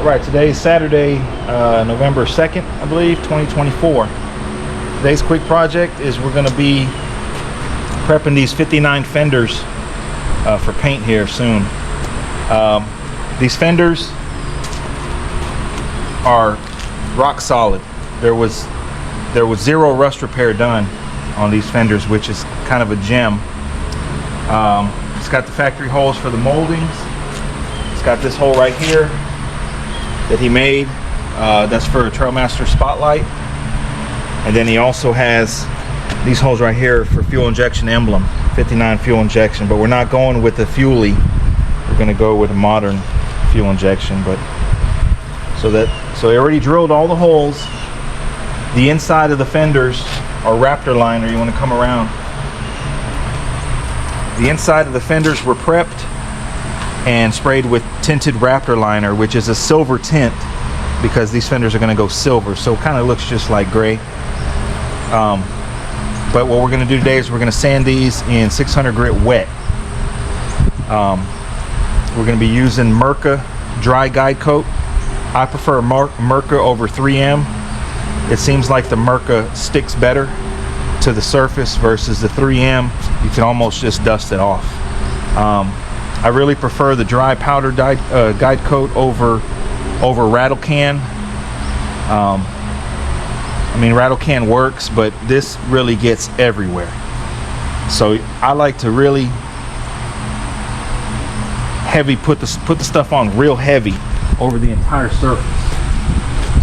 Right, today is Saturday, November 2nd, I believe, 2024. Today's quick project is we're going to be prepping these 59 fenders for paint here soon. These fenders are rock solid. There was zero rust repair done on these fenders, which is kind of a gem. It's got the factory holes for the moldings. It's got this hole right here that he made. That's for a Trailmaster spotlight. And then he also has these holes right here for fuel injection emblem, 59 fuel injection. But we're not going with the Fuelie. We're going to go with a modern fuel injection. But so they already drilled all the holes. The inside of the fenders are Raptor liner. You want to come around. The inside of the fenders were prepped and sprayed with tinted Raptor liner, which is a silver tint because these fenders are going to go silver, so it kind of looks just like gray. But what we're going to do today is we're going to sand these in 600 grit wet. We're going to be using Mirka dry guide coat. I prefer Mirka over 3M. It seems like the Mirka sticks better to the surface versus the 3M. You can almost just dust it off. I really prefer the dry powder guide coat over rattle can. I mean, rattle can works, but this really gets everywhere. So I like to really heavy put the stuff on real heavy over the entire surface.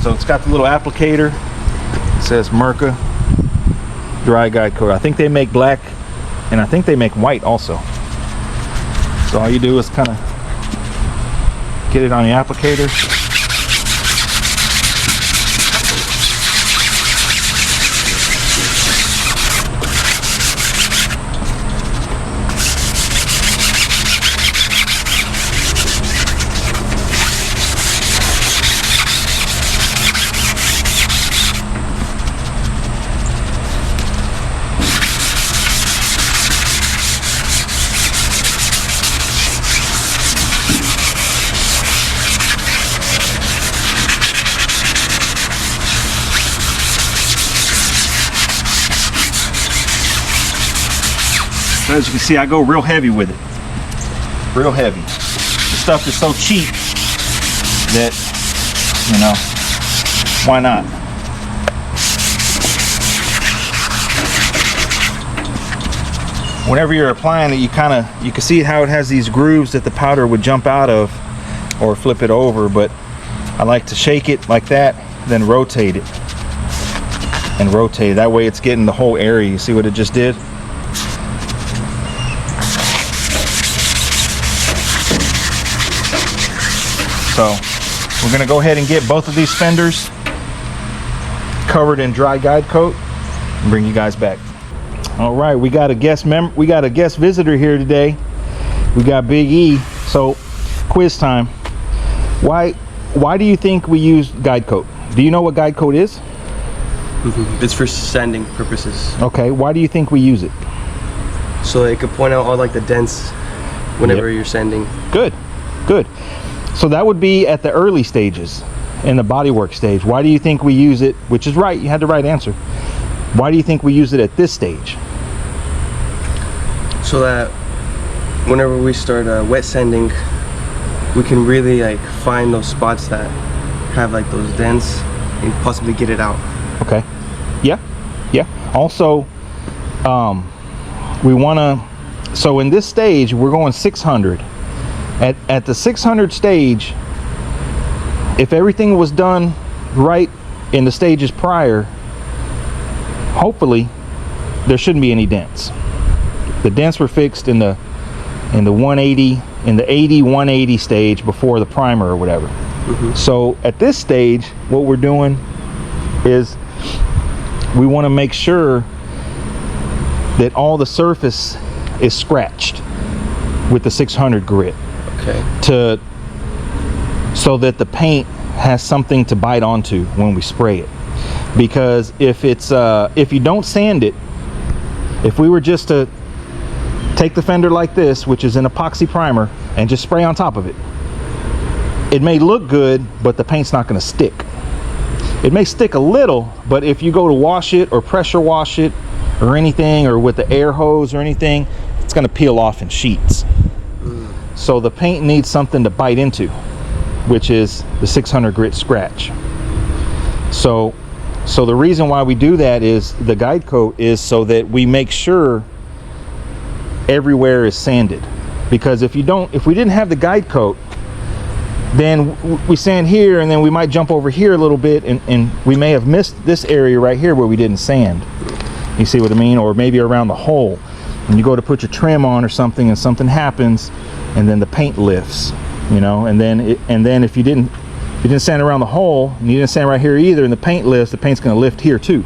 So it's got the little applicator. It says Mirka dry guide coat. I think they make black and I think they make white also. So all you do is kind of get it on the applicator. As you can see, I go real heavy with it. Real heavy. The stuff is so cheap that, you know, why not? Whenever you're applying it, you can see how it has these grooves that the powder would jump out of or flip it over, but I like to shake it like that, then rotate it. And rotate it. That way it's getting the whole area. You see what it just did? So we're going to go ahead and get both of these fenders covered in dry guide coat and bring you guys back. All right, we got a guest visitor here today. We got Big E. So quiz time. Why do you think we use guide coat? Do you know what guide coat is? It's for sanding purposes. Okay, why do you think we use it? So it could point out all like the dents whenever you're sanding. Good. So that would be at the early stages, in the bodywork stage. Why do you think we use it? Which is right, you had the right answer. Why do you think we use it at this stage? So that whenever we start wet sanding, we can really like find those spots that have like those dents and possibly get it out. Okay. Yeah. Also, we want to. So in this stage, we're going 600. At the 600 stage, if everything was done right in the stages prior, hopefully there shouldn't be any dents. The dents were fixed in the 180, in the 80-180 stage before the primer or whatever. So at this stage, what we're doing is we want to make sure that all the surface is scratched with the 600 grit. Okay. So that the paint has something to bite onto when we spray it. Because if you don't sand it, if we were just to take the fender like this, which is an epoxy primer, and just spray on top of it, it may look good, but the paint's not going to stick. It may stick a little, but if you go to wash it or pressure wash it or anything, or with the air hose or anything, it's going to peel off in sheets. So the paint needs something to bite into, which is the 600 grit scratch. So the reason why we do that is the guide coat is so that we make sure everywhere is sanded. Because if we didn't have the guide coat, then we sand here and then we might jump over here a little bit, and we may have missed this area right here where we didn't sand. You see what I mean? Or maybe around the hole, and you go to put your trim on or something and something happens, and then the paint lifts, you know, and then if you didn't sand around the hole and you didn't sand right here either, and the paint lifts, the paint's going to lift here too.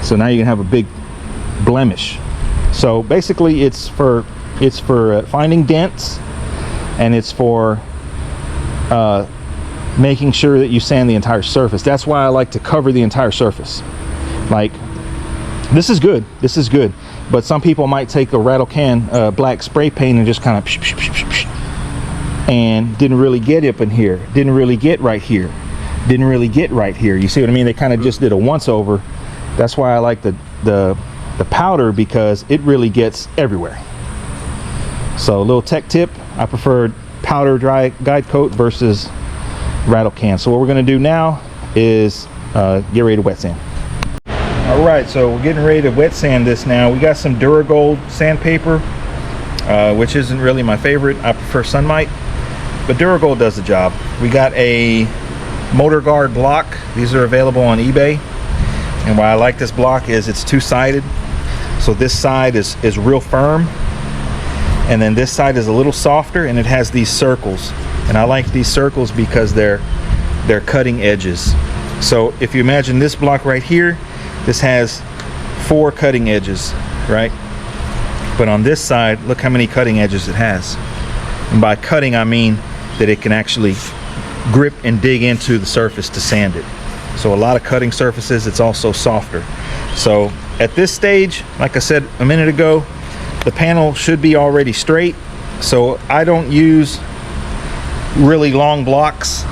So now you can have a big blemish. So basically it's for finding dents, and it's for making sure that you sand the entire surface. That's why I like to cover the entire surface. Like, this is good, but some people might take a rattle can black spray paint and just kind of and didn't really get up in here, didn't really get right here, didn't really get right here. You see what I mean? They kind of just did a once over. That's why I like the powder, because it really gets everywhere. So a little tech tip, I prefer powder dry guide coat versus rattle can. So what we're going to do now is get ready to wet sand. All right, so we're getting ready to wet sand this now. We got some Duragold sandpaper, which isn't really my favorite. I prefer Sunmite, but Duragold does the job. We got a motor guard block. These are available on eBay, and why I like this block is it's two-sided. So this side is real firm, and then this side is a little softer, and it has these circles, and I like these circles because they're cutting edges. So if you imagine this block right here, this has 4 cutting edges, right? But on this side, look how many cutting edges it has. And by cutting, I mean that it can actually grip and dig into the surface to sand it. So a lot of cutting surfaces, it's also softer. So at this stage, like I said a minute ago, the panel should be already straight. So I don't use really long blocks.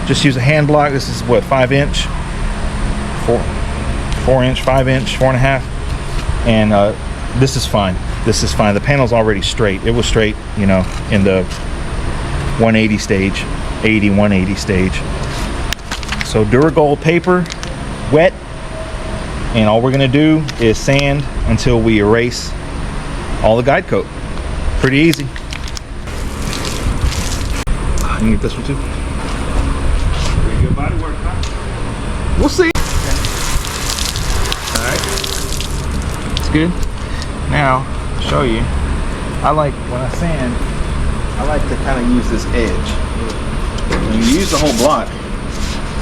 Just use a hand block. This is what, 5 inch, 4 inch, 5 inch, 4.5, and this is fine. This is fine. The panel's already straight. It was straight, you know, in the 180 stage, 80, 180 stage. So Duragold paper, wet, and all we're gonna do is sand until we erase all the guide coat. Pretty easy. You can get this one too. Pretty good body work, huh? We'll see. Alright. It's good. Now, I'll show you. I like, when I sand, I like to kind of use this edge. And you use the whole block,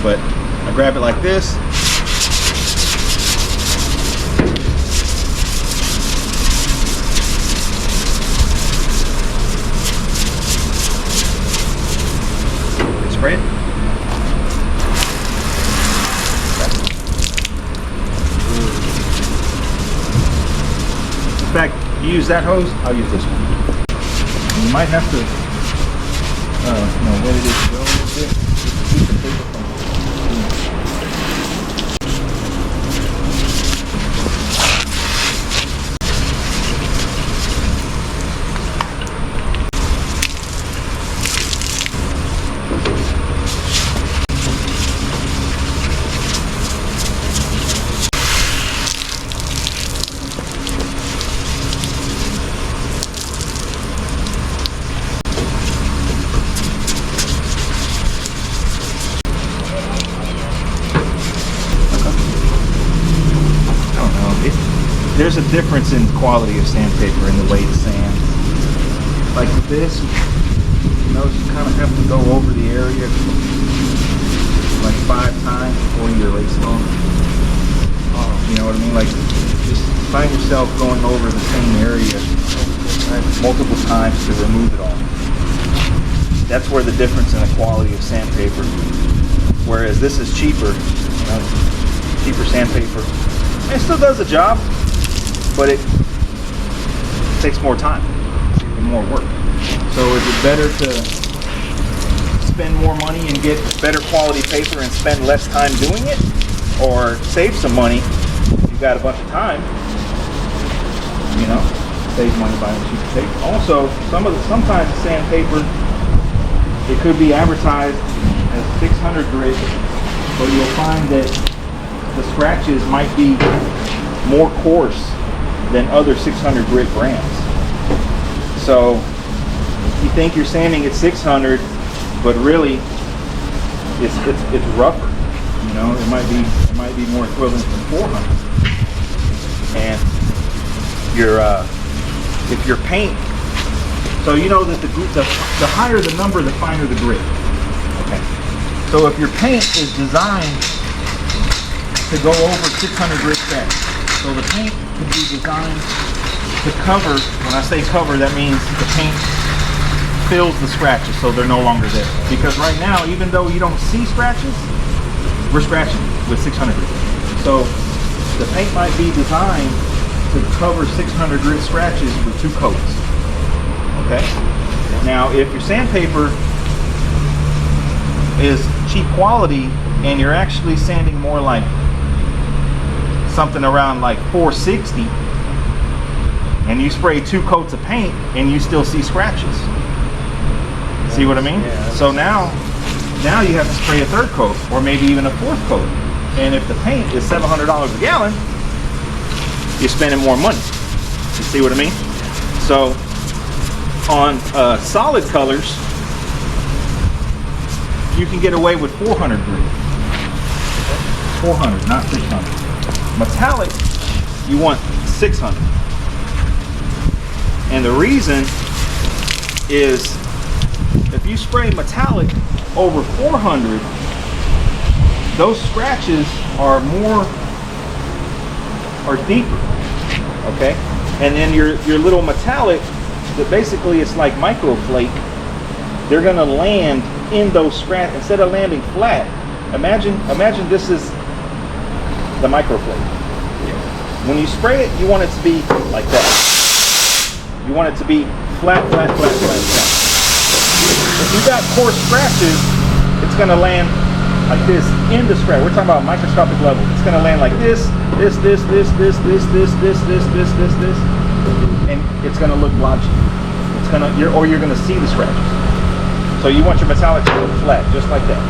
but I grab it like this. Spray it. In fact, you use that hose, I'll use this one. And you might have to, wet it is to go a little bit. Keep the paper from. There's a difference in quality of sandpaper and the way it sands. Like with this, you know, you kind of have to go over the area like 5 times before you erase it on. You know what I mean? Like, just find yourself going over the same area multiple times to remove it all. That's where the difference in the quality of sandpaper. Whereas this is cheaper, you know, cheaper sandpaper. And it still does the job, but it takes more time and more work. So is it better to spend more money and get better quality paper and spend less time doing it, or save some money if you've got a bunch of time? You know, save money buying cheaper paper. Also, sometimes the sandpaper, it could be advertised as 600 grit, but you'll find that the scratches might be more coarse than other 600 grit brands. So you think you're sanding at 600, but really it's rougher. You know, it might be more equivalent to 400. And if your paint, so you know that the higher the number, the finer the grit. Okay. So if your paint is designed to go over 600 grit scratch, so the paint could be designed to cover. When I say cover, that means the paint fills the scratches so they're no longer there. Because right now, even though you don't see scratches, we're scratching with 600 grit. So the paint might be designed to cover 600 grit scratches with 2 coats. Okay? Now, if your sandpaper is cheap quality and you're actually sanding more like something around like 460, and you spray 2 coats of paint and you still see scratches. See what I mean? Yeah, so now you have to spray a 3rd coat, or maybe even a 4th coat. And if the paint is $700 a gallon, you're spending more money. You see what I mean? So on solid colors, you can get away with 400 grit. 400, not 600. Metallic, you want 600. And the reason is, if you spray metallic over 400, those scratches are deeper. Okay? And then your little metallic, that basically it's like microflake, they're gonna land in those scratches instead of landing flat. Imagine this is the microflake. When you spray it, you want it to be like that. You want it to be flat, flat, flat, flat, flat. If you got coarse scratches, it's gonna land like this in the scratch. We're talking about microscopic level. It's gonna land like this, this, and it's gonna look blotchy. You're gonna see the scratches. So you want your metallic to look flat, just like that.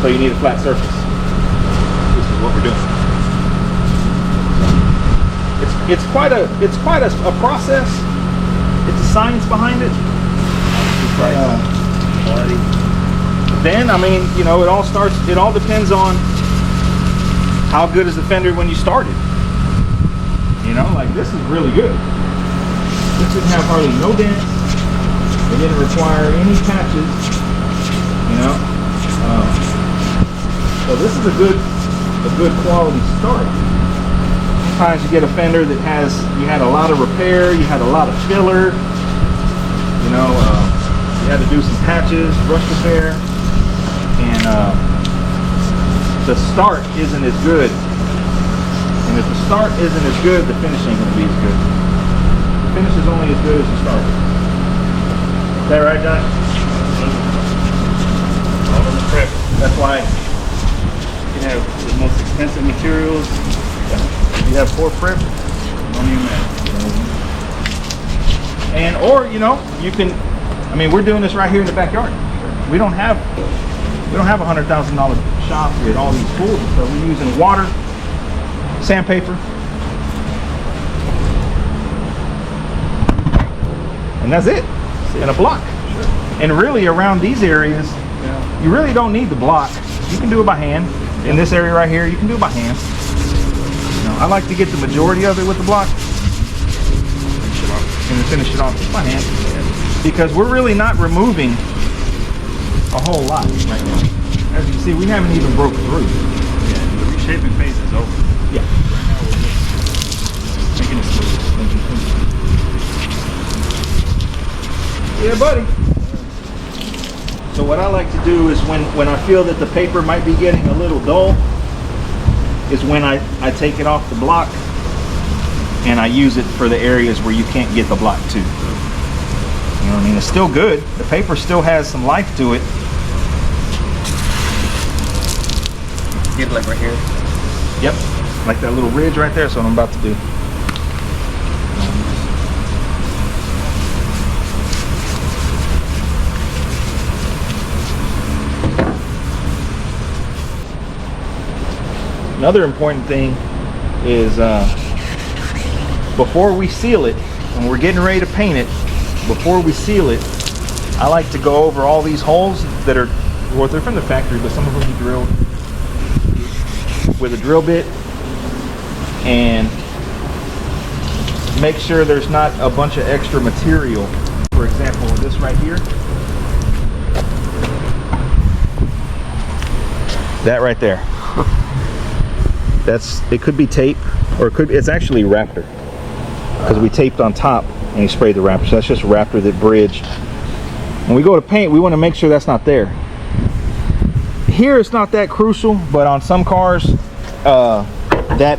So you need a flat surface. This is what we're doing. It's quite a process. It's a science behind it. Then, I mean, you know, it all depends on how good is the fender when you started. You know, like this is really good. This didn't have hardly no dents. It didn't require any patches. You know, so this is a good quality start. Sometimes you get a fender that you had a lot of repair, you had a lot of filler. You know, you had to do some patches, brush repair, and the start isn't as good. And if the start isn't as good, the finish ain't gonna be as good. The finish is only as good as the start. Is that right, John? All in the prep. That's why You can have the most expensive materials. you have 4 prep. Don't even matter. And or you know, you can. I mean, we're doing this right here in the backyard. We don't have $100,000 shop with all these tools and stuff. We're using water, sandpaper, and that's it. And a block. Sure. And really, around these areas, you really don't need the block. You can do it by hand. In this area right here, you can do it by hand. You know, I like to get the majority of it with the block and then finish it off just by hand, because we're really not removing a whole lot right now. As you can see, we haven't even broke through. Yeah, the reshaping phase is over. Yeah. Right now we're just making it smooth. Yeah, buddy. So what I like to do is when I feel that the paper might be getting a little dull, is when I take it off the block and I use it for the areas where you can't get the block to. You know what I mean? It's still good. The paper still has some life to it. Get it like right here. Yep, like that little ridge right there. That's what I'm about to do. Another important thing is before we seal it, when we're getting ready to paint it, before we seal it, I like to go over all these holes that are, well, they're from the factory, but some of them he drilled with a drill bit, and make sure there's not a bunch of extra material. For example, this right here, that right there, it could be tape, or it's actually Raptor, because we taped on top and he sprayed the Raptor. So that's just Raptor that bridged. When we go to paint, we want to make sure that's not there. Here it's not that crucial, but on some cars, that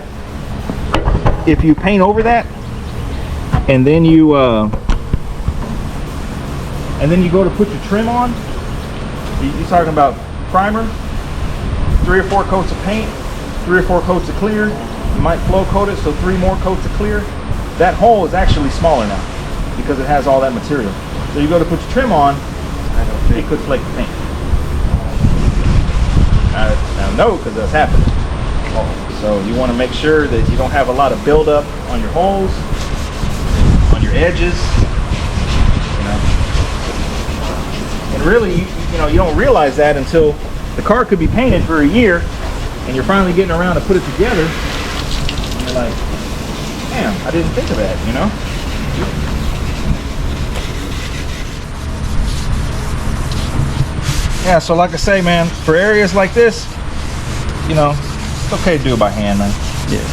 if you paint over that and then you go to put your trim on, you're talking about primer, 3 or 4 coats of paint, 3 or 4 coats of clear. You might flow coat it, so 3 more coats of clear. That hole is actually smaller now because it has all that material. So you go to put your trim on, it could flake the paint. I know, because that's happening. So you want to make sure that you don't have a lot of buildup on your holes, on your edges. You know, and really, you don't realize that until the car could be painted for a year, and you're finally getting around to put it together. And you're like, damn, I didn't think of that. You know. Yeah, so like I say, man, for areas like this, it's okay to do it by hand, man. Yeah.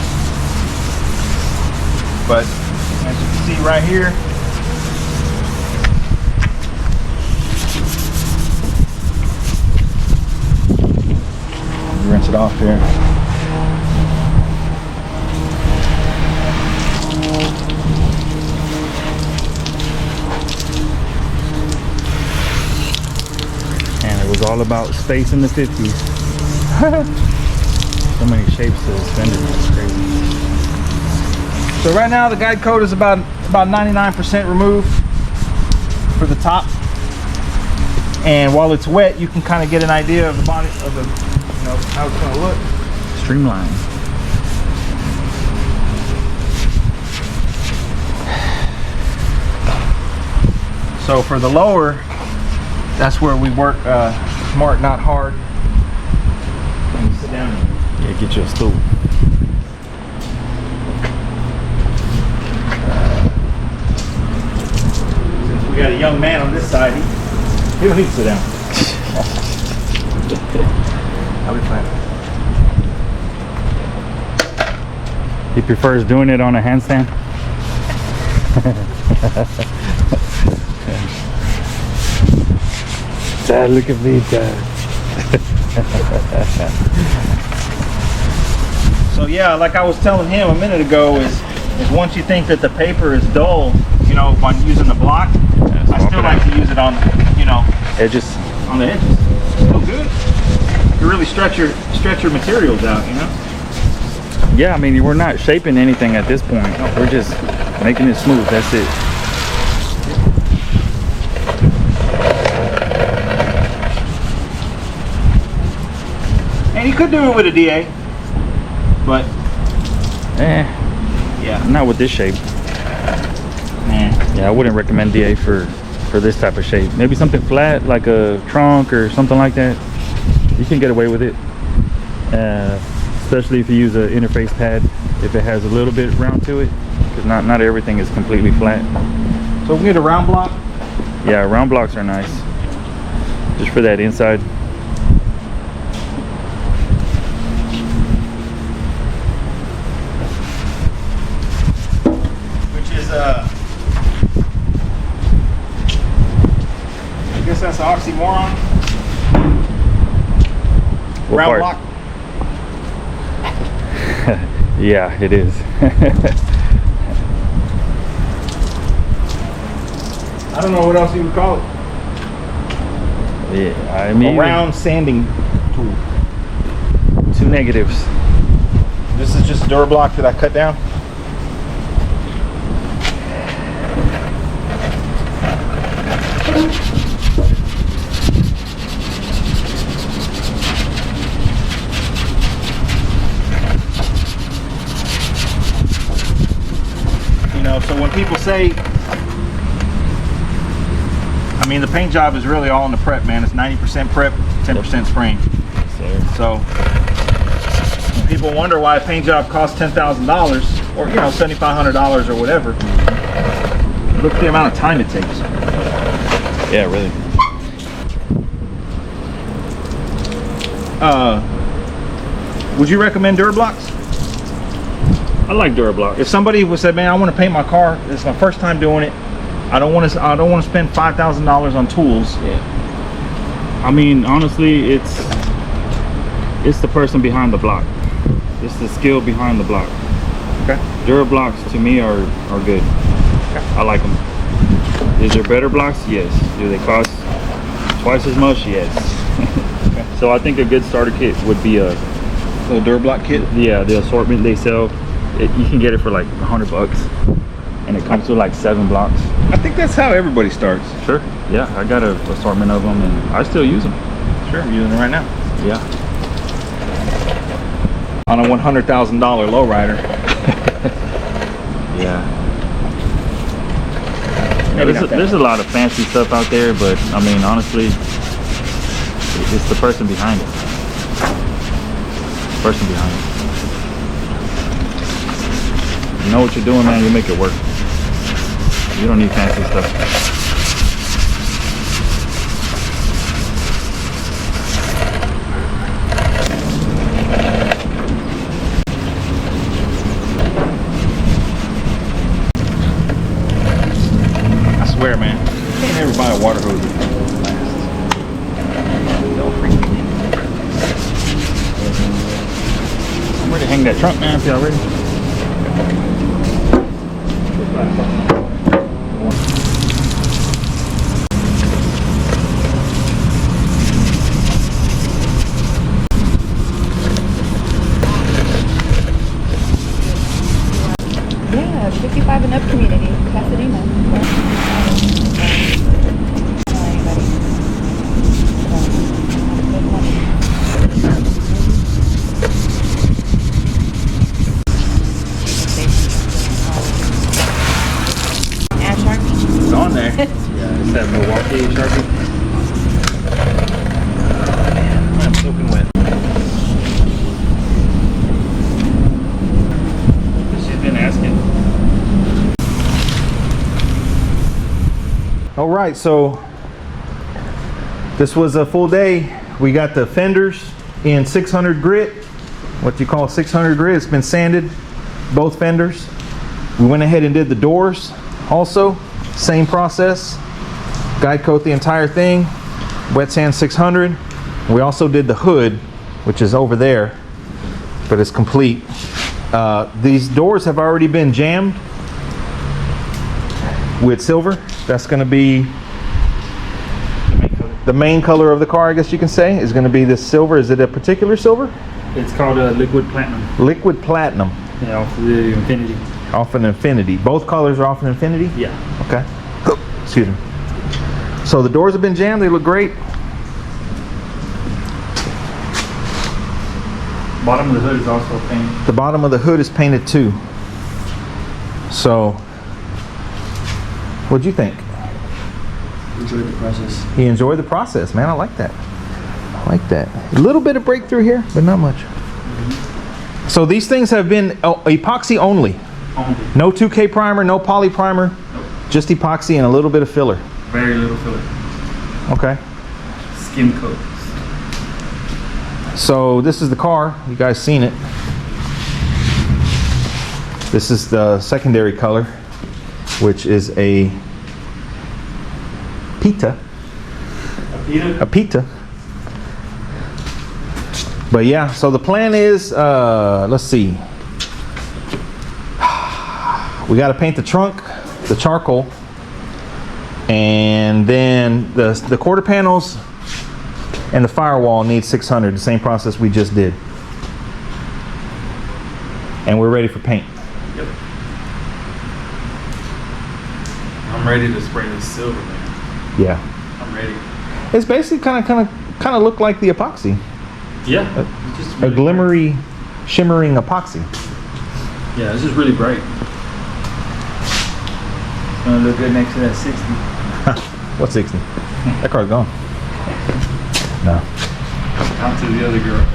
But as you can see right here, rinse it off here. Was all about space in the 50s. So many shapes to this fender, it's crazy. So right now the guide coat is about 99% removed for the top, and while it's wet, you can kind of get an idea of the body of the, how it's going to look. Streamline. So for the lower, that's where we work smart, not hard. And sit down. Yeah, get you a stool. Since we got a young man on this side, he don't need to sit down. I'll be fine. He prefers doing it on a handstand. Dad, look at me, Dad. So yeah, like I was telling him a minute ago, is once you think that the paper is dull, by using the block, I still like to use it on, edges. On the edges. Still good. You really stretch your materials out, Yeah, I mean, we're not shaping anything at this point. We're just making it smooth. That's it. And you could do it with a DA, but yeah, not with this shape. Yeah, I wouldn't recommend DA for this type of shape. Maybe something flat, like a trunk or something like that. You can get away with it, especially if you use an interface pad. If it has a little bit round to it, because not everything is completely flat. So we get a round block. Yeah, round blocks are nice, just for that inside. I guess that's an oxymoron. What Round part? block. Yeah, it is. I I don't know what else you would call it. Yeah, I mean, A round sanding tool. 2 negatives. This is just Durablock that I cut down. You know, so when people say, I mean, the paint job is really all in the prep, man. It's 90% prep, 10% spraying. So when people wonder why a paint job costs $10,000 or, you know, $7,500 or whatever, look at the amount of time it takes. Yeah, really. Would you recommend Durablocks? I like Durablock. If somebody would say, man, I want to paint my car, it's my first time doing it, I don't want to spend $5,000 on tools. Yeah. I mean, honestly, it's the person behind the block. It's the skill behind the block. Okay. Durablocks to me are good. Okay. I like them. Is there better blocks? Yes. Do they cost twice as much? Yes. Okay. So I think a good starter kit would be a Little Durablock kit. yeah, the assortment they sell. You can get it for like $100, and it comes with like 7 blocks. I think that's how everybody starts. Sure. Yeah, I got an assortment of them, and I still use them. Sure, I'm using it right now. Yeah. On a $100,000 lowrider. Yeah. Maybe not that There's a lot of fancy stuff out there, but I mean, honestly, it's the person behind it. Person behind it. You know what you're doing, man. You make it work. You don't need fancy stuff. I swear, man. You can't ever buy a water hose that lasts. They'll freaking win. I'm ready to hang that trunk, man, if y'all ready. Yeah, 55 and up community, Pasadena. It's on there. Yeah, it's that Milwaukee Sharpie. I'm soaking wet. She's been asking. All right, so this was a full day. We got the fenders in 600 grit, what you call 600 grit. It's been sanded, both fenders. We went ahead and did the doors also, same process. Guide coat the entire thing, wet sand 600. We also did the hood, which is over there, but it's complete. These doors have already been jammed with silver. That's going to be the main color of the car, I guess you can say, is going to be this silver. Is it a particular silver? It's called a liquid platinum. Liquid platinum. Yeah, off the Infinity. Off an Infinity. Both colors are off an Infinity? Yeah. Okay. Oh, excuse me. So the doors have been jammed. They look great. Bottom of the hood is also painted. The bottom of the hood is painted too. So, what'd you think? Enjoyed the process. He enjoyed the process, man. I like that. I like that. A little bit of breakthrough here, but not much. So these things have been epoxy only. No 2K primer, no poly primer, Nope. just epoxy and a little bit of filler. Very little filler. Okay. Skim coat. So this is the car. You guys seen it. This is the secondary color, which is a pita. A pita. But yeah, so the plan is, let's see. We got to paint the trunk, the charcoal, And then the quarter panels and the firewall need 600, the same process we just did. And we're ready for paint. Yep. I'm ready to spray this silver, man. Yeah. I'm ready. It's basically kind of look like the epoxy. Yeah. It's just A really glimmery, shimmering epoxy. bright. Yeah, it's just really bright. It's gonna look good next to that 60. What's 60? That car's gone. No. Out to the other girl.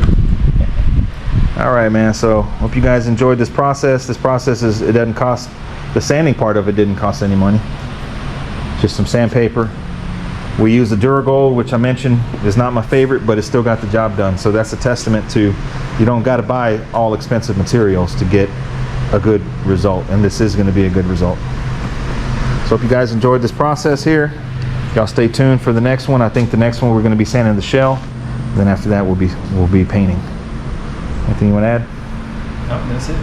All right, man. So hope you guys enjoyed this process. This process it doesn't cost, the sanding part of it didn't cost any money. Just some sandpaper. We use the Duragold, which I mentioned is not my favorite, but it still got the job done. So that's a testament to you don't got to buy all expensive materials to get a good result, and this is going to be a good result. So hope you guys enjoyed this process here. Y'all stay tuned for the next one. I think the next one we're going to be sanding the shell. Then after that we'll be painting. Anything you want to add? No, that's it.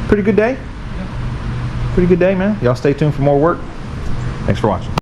Pretty good day. Pretty good day, man. Y'all stay tuned for more work. Thanks for watching.